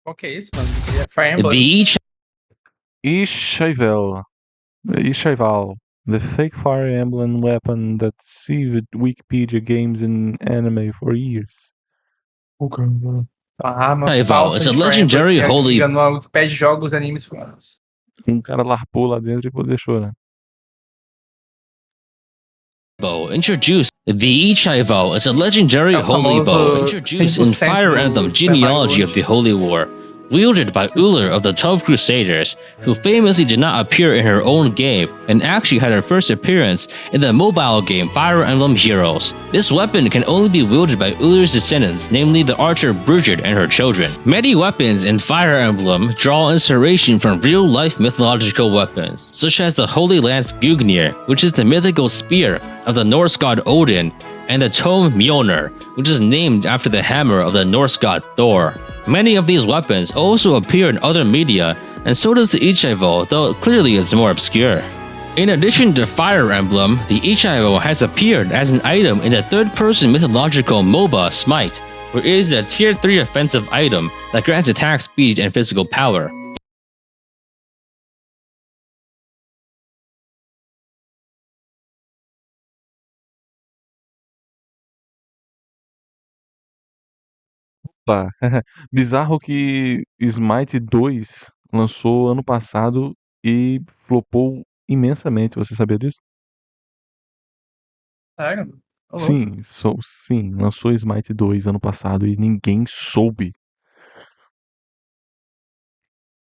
Qual que é isso, mano? É Fire Emblem. The Ichaival, the fake Fire Emblem weapon that deceived Wikipedia games and anime for years. A arma Ichaival falsa is a de Fire legendary Emblem que holy. enganou a Wikipedia de jogos e animes por anos. Cara larpou lá dentro e depois deixou, né? Introduced. The Ichaival is a legendary holy bow introduced in Fire Emblem genealogy of the Holy War, wielded by Uller of the 12 Crusaders, who famously did not appear in her own game and actually had her first appearance in the mobile game Fire Emblem Heroes. This weapon can only be wielded by Uller's descendants, namely the archer Brigid and her children. Many weapons in Fire Emblem draw inspiration from real-life mythological weapons, such as the Holy Lance Ig0y, which is the mythical spear of the Norse god Odin, and the tome Mjolnir, which is named after the hammer of the Norse god Thor. Many of these weapons also appear in other media, and so does the Ichaival, though clearly it's more obscure. In addition to Fire Emblem, the Ichaival has appeared as an item in the third-person mythological MOBA Smite, where it is a tier 3 offensive item that grants attack speed and physical power. Opa. Bizarro que Smite 2 lançou ano passado e flopou imensamente. Você sabia disso? Sério? Ô, louco. Sim, lançou Smite 2 ano passado e ninguém soube.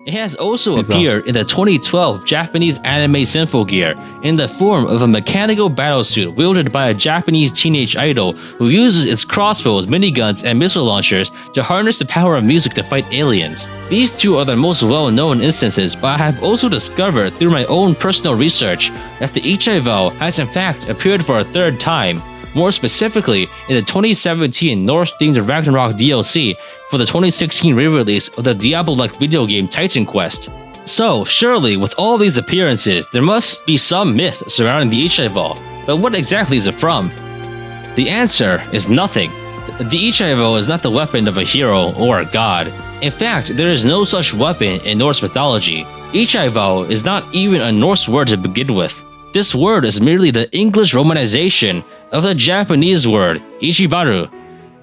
It has also Bizarre. appeared in the 2012 Japanese anime Symphogear in the form of a mechanical battlesuit wielded by a Japanese teenage idol who uses its crossbows, miniguns, and missile launchers to harness the power of music to fight aliens. These two are the most well-known instances, but I have also discovered through my own personal research that the Ichaival has in fact appeared for a third time, more specifically in the 2017 Norse-themed Ragnarok DLC for the 2016 re-release of the Diablo-like video game Titan Quest. So, surely, with all these appearances, there must be some myth surrounding the Ichaival, but what exactly is it from? The answer is nothing. The Ichaival is not the weapon of a hero or a god. In fact, there is no such weapon in Norse mythology. Ichaival is not even a Norse word to begin with. This word is merely the English romanization of the Japanese word Ichibaru,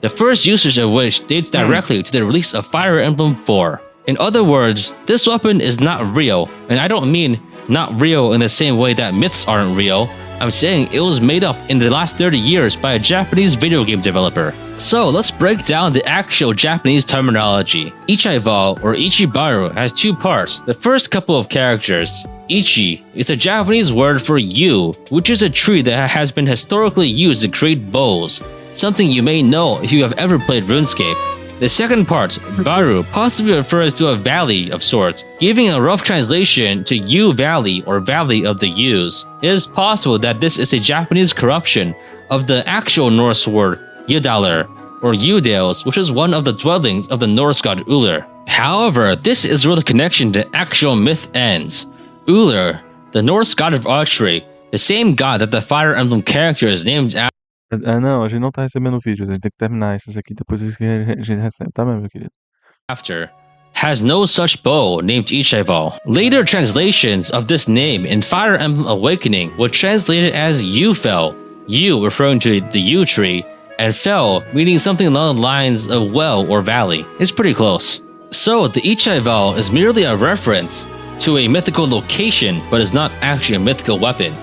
the first usage of which dates directly to the release of Fire Emblem 4. In other words, this weapon is not real, and I don't mean not real in the same way that myths aren't real. I'm saying it was made up in the last 30 years by a Japanese video game developer. So let's break down the actual Japanese terminology. Ichaival or Ichibaru has two parts. The first couple of characters, Ichi, is a Japanese word for yew, which is a tree that has been historically used to create bows, something you may know if you have ever played RuneScape. The second part, Baru, possibly refers to a valley of sorts, giving a rough translation to Yew Valley or Valley of the Yews. It is possible that this is a Japanese corruption of the actual Norse word Ydalar, or Yewdales, which is one of the dwellings of the Norse god Uller. However, this is where the connection to actual myth ends. Uller, the Norse god of archery, the same god that the Fire Emblem character is named after. Não, a gente não tá recebendo vídeos, a gente tem que terminar esses aqui, depois a gente recebe, tá, meu querido? Has no such bow named Ichaival. Later translations of this name in Fire Emblem Awakening were translated as Yew-fell, yew referring to the yew tree, and fell meaning something along the lines of well or valley. It's pretty close. So the Ichaival is merely a reference to a mythical location, but is not actually a mythical weapon.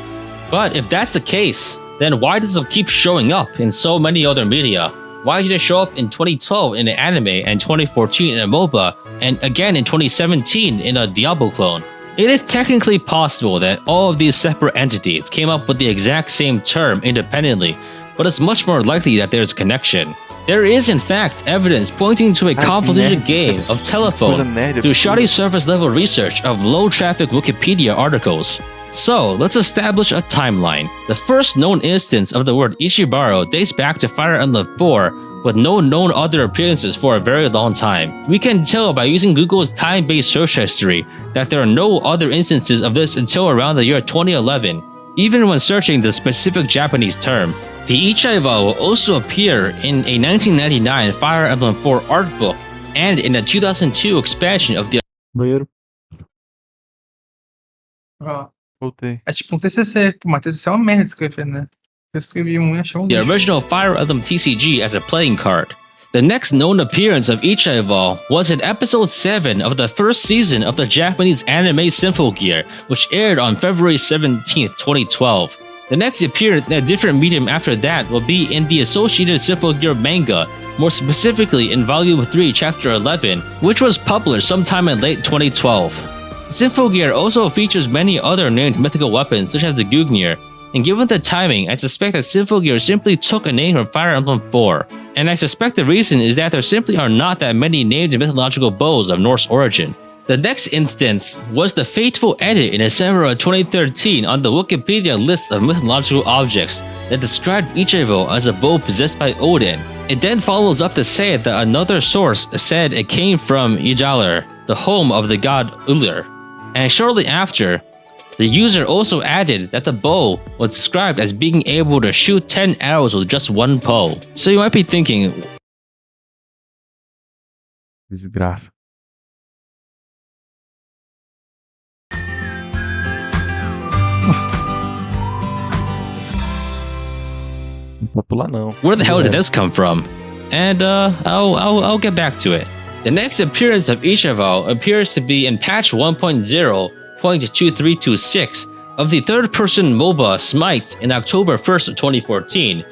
But if that's the case, then why does it keep showing up in so many other media? Why did it show up in 2012 in an anime and 2014 in a MOBA, and again in 2017 in a Diablo clone? It is technically possible that all of these separate entities came up with the exact same term independently, but it's much more likely that there's a connection. There is in fact evidence pointing to a convoluted game of telephone through shoddy surface level research of low traffic Wikipedia articles. So, let's establish a timeline. The first known instance of the word Ichibaru dates back to Fire Emblem 4, with no known other appearances for a very long time. We can tell by using Google's time-based search history that there are no other instances of this until around the year 2011, even when searching the specific Japanese term. The Ichaival will also appear in a 1999 Fire Emblem 4 art book and in the 2002 expansion of the Banheiro. Ó, Voltei. é tipo um TCC. Pô, mas TCC é uma merda de escrever, né? Eu escrevi um e achei um lixo. original Fire Emblem TCG as a playing card. The next known appearance of Ichaival was in episode 7 of the first season of the Japanese anime Symphogear, which aired on February 17, 2012. The next appearance in a different medium after that will be in the associated Symphogear manga, more specifically in Volume 3, Chapter 11, which was published sometime in late 2012. Symphogear also features many other named mythical weapons such as the Ig0y, and given the timing, I suspect that Symphogear simply took a name from Fire Emblem 4, and I suspect the reason is that there simply are not that many named mythological bows of Norse origin. The next instance was the fateful edit in December of 2013 on the Wikipedia list of mythological objects that described Ichaival as a bow possessed by Odin. It then follows up to say that another source said it came from Ig0y, the home of the god Ullr, and shortly after, the user also added that the bow was described as being able to shoot 10 arrows with just one bow. So you might be thinking, Desgraça. Não pode pular não. where the hell did this come from? And I'll get back to it. The next appearance of Ichaival appears to be in patch 1.0.2326 of the third-person MOBA Smite in October 1st of 2014,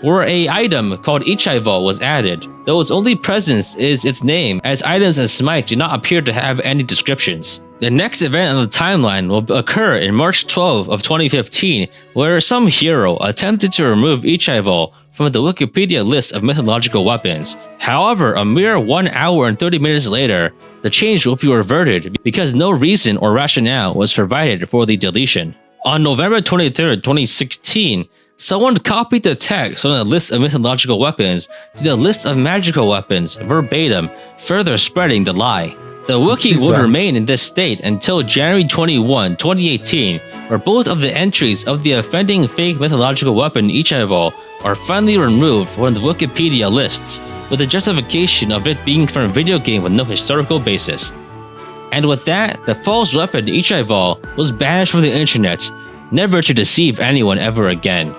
where a item called Ichaival was added, though its only presence is its name, as items in Smite do not appear to have any descriptions. The next event on the timeline will occur in March 12 of 2015, where some hero attempted to remove Ichaival from the Wikipedia list of mythological weapons. However, a mere 1 hour and 30 minutes later, the change will be reverted because no reason or rationale was provided for the deletion. On November 23, 2016, someone copied the text from the list of mythological weapons to the list of magical weapons verbatim, further spreading the lie. The wiki would remain in this state until January 21, 2018, where both of the entries of the offending fake mythological weapon Ichaival are finally removed from the Wikipedia lists, with the justification of it being from a video game with no historical basis. And with that, the false weapon Ichaival was banished from the internet, never to deceive anyone ever again.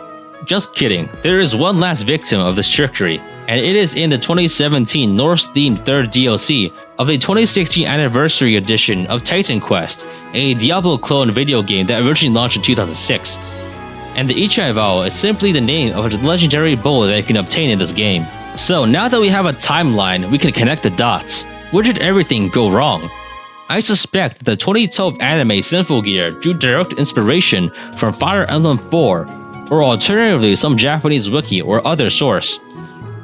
Just kidding, there is one last victim of this trickery, and it is in the 2017 Norse-themed third DLC of the 2016 anniversary edition of Titan Quest, a Diablo clone video game that originally launched in 2006. And the Ichaival is simply the name of a legendary bow that you can obtain in this game. So now that we have a timeline, we can connect the dots. Where did everything go wrong? I suspect that the 2012 anime Symphogear drew direct inspiration from Fire Emblem 4, or alternatively some Japanese wiki or other source.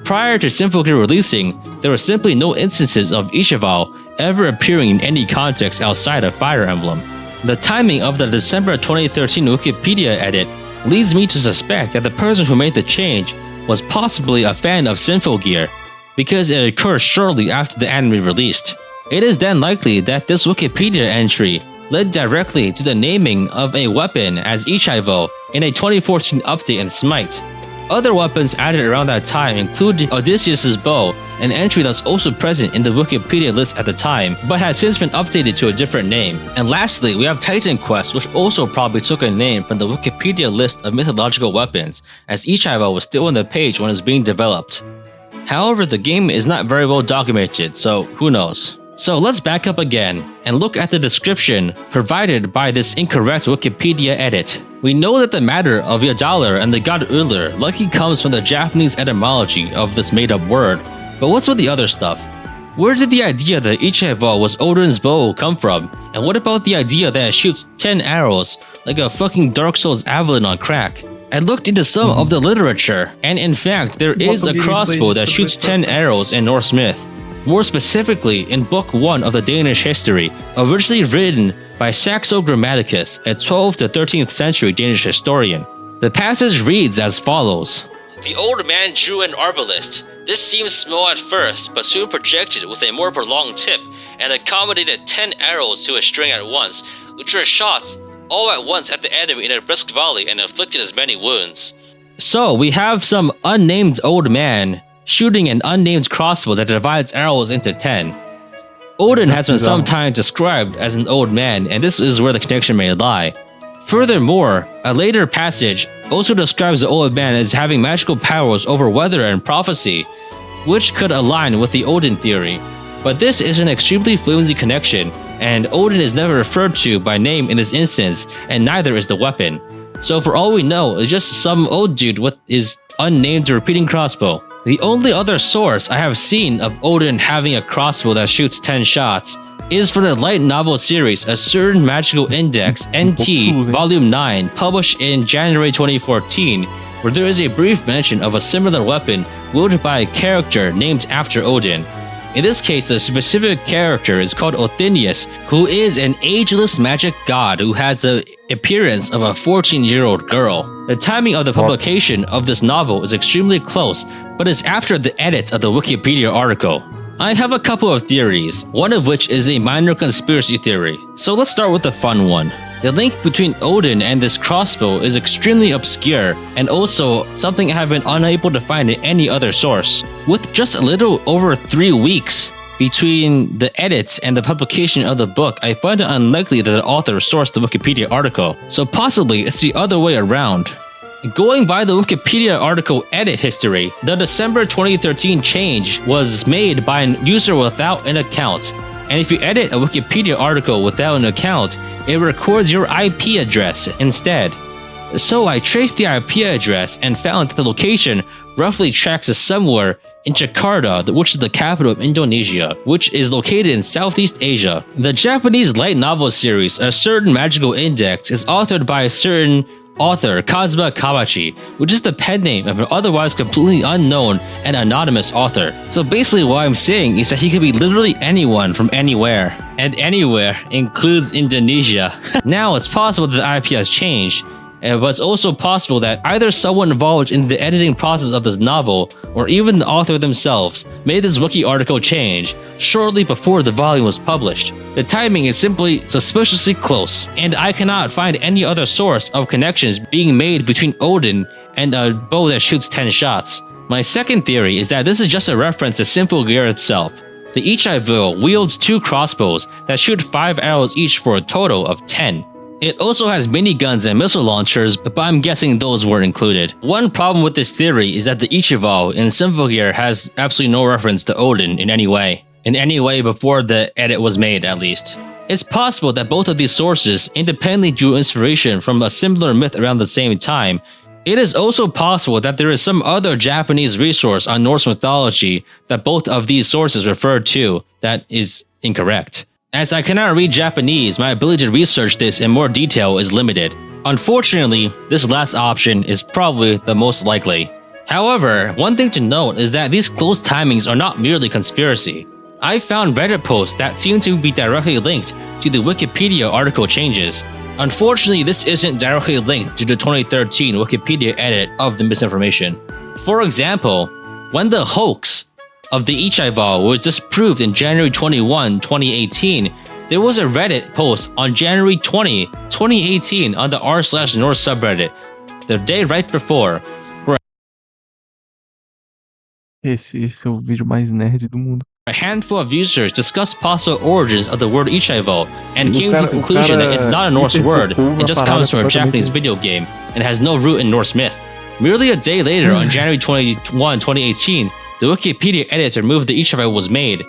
Prior to Symphogear releasing, there were simply no instances of Ichaival ever appearing in any context outside of Fire Emblem. The timing of the December 2013 Wikipedia edit leads me to suspect that the person who made the change was possibly a fan of Symphogear, because it occurred shortly after the anime released. It is then likely that this Wikipedia entry led directly to the naming of a weapon as Ichaival in a 2014 update in Smite. Other weapons added around that time include Odysseus' bow, an entry that's also present in the Wikipedia list at the time, but has since been updated to a different name. And lastly, we have Titan Quest, which also probably took a name from the Wikipedia list of mythological weapons, as Ichaival was still on the page when it was being developed. However, the game is not very well documented, so who knows. So let's back up again and look at the description provided by this incorrect Wikipedia edit. We know that the matter of Ig0y and the god Ullr likely comes from the Japanese etymology of this made-up word, but what's with the other stuff? Where did the idea that Ichaival was Odin's bow come from? And what about the idea that it shoots 10 arrows like a fucking Dark Souls Avalon on crack? I looked into some of the literature, and in fact, there is a crossbow that shoots 10 arrows in Norse myth. More specifically, in Book 1 of the Danish history, originally written by Saxo Grammaticus, a 12th to 13th century Danish historian. The passage reads as follows. The old man drew an arbalist. This seemed small at first, but soon projected with a more prolonged tip, and accommodated 10 arrows to a string at once, which were shot all at once at the enemy in a brisk volley and inflicted as many wounds. So we have some unnamed old man shooting an unnamed crossbow that divides arrows into 10. Odin has been sometimes described as an old man, and this is where the connection may lie. Furthermore, a later passage also describes the old man as having magical powers over weather and prophecy, which could align with the Odin theory. But this is an extremely flimsy connection, and Odin is never referred to by name in this instance, and neither is the weapon. So for all we know, it's just some old dude with his unnamed repeating crossbow. The only other source I have seen of Odin having a crossbow that shoots 10 shots is for the light novel series A Certain Magical Index NT Volume 9, published in January 2014, where there is a brief mention of a similar weapon wielded by a character named after Odin. In this case, the specific character is called Othinius, who is an ageless magic god who has the appearance of a 14-year-old girl. The timing of the publication of this novel is extremely close, but is after the edit of the Wikipedia article. I have a couple of theories, one of which is a minor conspiracy theory. So let's start with the fun one. The link between Odin and this crossbow is extremely obscure, and also something I have been unable to find in any other source. With just a little over 3 weeks between the edits and the publication of the book, I find it unlikely that the author sourced the Wikipedia article, so possibly it's the other way around. Going by the Wikipedia article edit history, the December 2013 change was made by a user without an account. And if you edit a Wikipedia article without an account, it records your IP address instead. So I traced the IP address and found that the location roughly tracks to somewhere in Jakarta, which is the capital of Indonesia, which is located in Southeast Asia. The Japanese light novel series A Certain Magical Index is authored by a certain author Kazuma Kawachi, which is the pen name of an otherwise completely unknown and anonymous author. So basically what I'm saying is that he could be literally anyone from anywhere, and anywhere includes Indonesia. Now it's possible that the IP has changed, but it's also possible that either someone involved in the editing process of this novel, or even the author themselves, made this wiki article change shortly before the volume was published. The timing is simply suspiciously close, and I cannot find any other source of connections being made between Odin and a bow that shoots 10 shots. My second theory is that this is just a reference to Sinful Gear itself. The Ichaival wields 2 crossbows that shoot 5 arrows each for a total of 10. It also has miniguns and missile launchers, but I'm guessing those weren't included. One problem with this theory is that the Ig0y in Sinful Gear has absolutely no reference to Odin in any way. In any way before the edit was made, at least. It's possible that both of these sources independently drew inspiration from a similar myth around the same time. It is also possible that there is some other Japanese resource on Norse mythology that both of these sources refer to that is incorrect. As I cannot read Japanese, my ability to research this in more detail is limited. Unfortunately, this last option is probably the most likely. However, one thing to note is that these close timings are not merely conspiracy. I found Reddit posts that seem to be directly linked to the Wikipedia article changes. Unfortunately, this isn't directly linked to the 2013 Wikipedia edit of the misinformation. For example, when the hoax of the Ichaival was disproved in January 21, 2018, there was a Reddit post on January 20, 2018 on the r/Norse subreddit, the day right before. Esse é o vídeo mais nerd do mundo. A handful of users discussed possible origins of the word Ichaival and came to the conclusion that it's not a Norse word, it just comes from a Japanese video game and has no root in Norse myth. Merely a day later, on January 21, 2018, the Wikipedia edit to remove the Ichaival was made,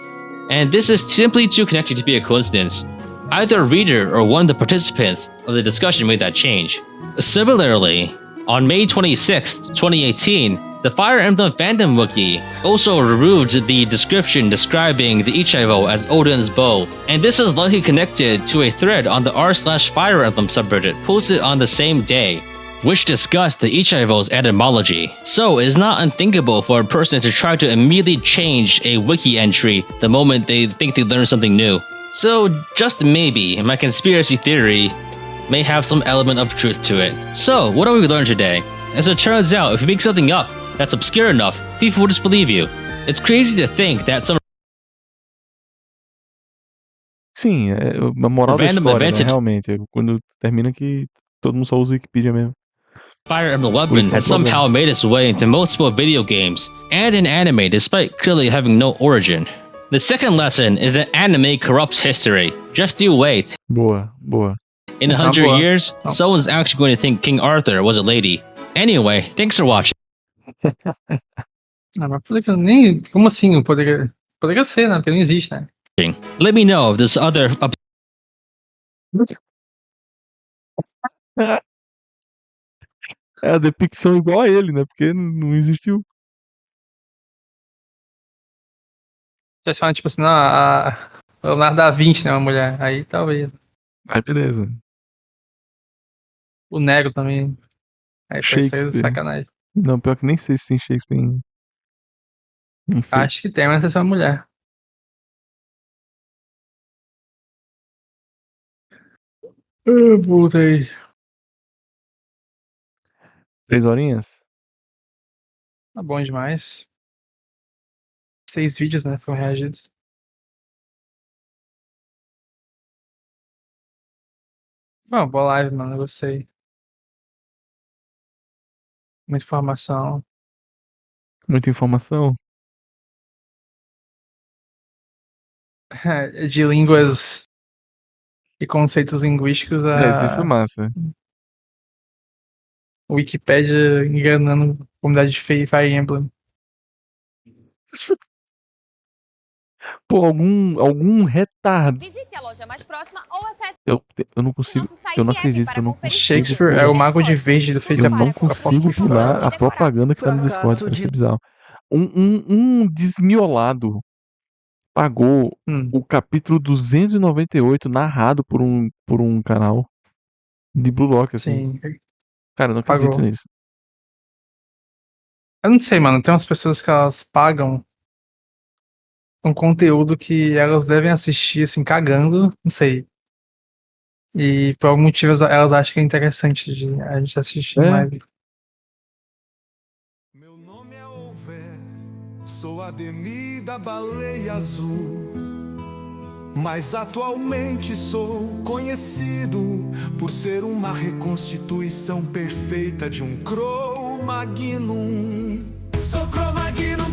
and this is simply too connected to be a coincidence. Either a reader or one of the participants of the discussion made that change. Similarly, on May 26, 2018, the Fire Emblem fandom wiki also removed the description describing the Ichaival as Odin's bow, and this is likely connected to a thread on the r/Fire Emblem subreddit posted on the same day, which discussed the Ichaival's etymology. So it is not unthinkable for a person to try to immediately change a wiki entry the moment they think they learned something new. So just maybe, my conspiracy theory may have some element of truth to it. So what have we learned today? As it turns out, if you make something up that's obscure enough, people will just believe you. It's crazy to think that some Sim, a moral da Random história, né? event- Realmente, quando termina que todo mundo só usa o Wikipedia mesmo. Fire Emblem weapon has somehow made its way into multiple video games and in anime despite clearly having no origin. The second lesson is that anime corrupts history. Just you wait. Boa, boa. In 100 years, someone's actually going to think King Arthur was a lady. Anyway, thanks for watching. Ah, mas poderia nem. Como assim? Poderia ser, né? Porque não existe, né? Let me know if this other É a depicção igual a ele, né? Porque não existiu. Já falam, tipo assim, não, a Leonardo da Vinci, né? Uma mulher. Aí talvez. Aí beleza. O Nero também. Aí pode ser Shakespeare. sacanagem. Não, pior que nem sei se tem Shakespeare em Acho que tem, mas essa é uma mulher. Voltei. 3 horinhas? Tá bom demais. 6 vídeos, né? Foram reagidos. Bom, boa live, mano. Eu gostei. Muita informação. Muita informação? De línguas e conceitos linguísticos Isso aí foi a massa. Wikipedia enganando a comunidade de Fire Emblem. Pô, algum retardado. Visite a loja mais próxima ou acesse Eu não consigo. Eu não acredito que eu não consigo. Shakespeare é o mago de verde do feito Eu não consigo pular a propaganda que tá no Discord, cara, isso é bizarro. Um desmiolado pagou o capítulo 298 narrado por um canal de Blue Lock, assim. Sim. Cara, eu não acredito Pagou. nisso. Eu não sei, mano. Tem umas pessoas que elas pagam um conteúdo que elas devem assistir, assim, cagando. Não sei. E por algum motivo elas acham que é interessante de a gente assistir em live. Meu nome é Over, sou Ademir da Baleia Azul. Mas atualmente sou conhecido por ser uma reconstituição perfeita de um Cro-Magnum. Sou Cro-Magnum.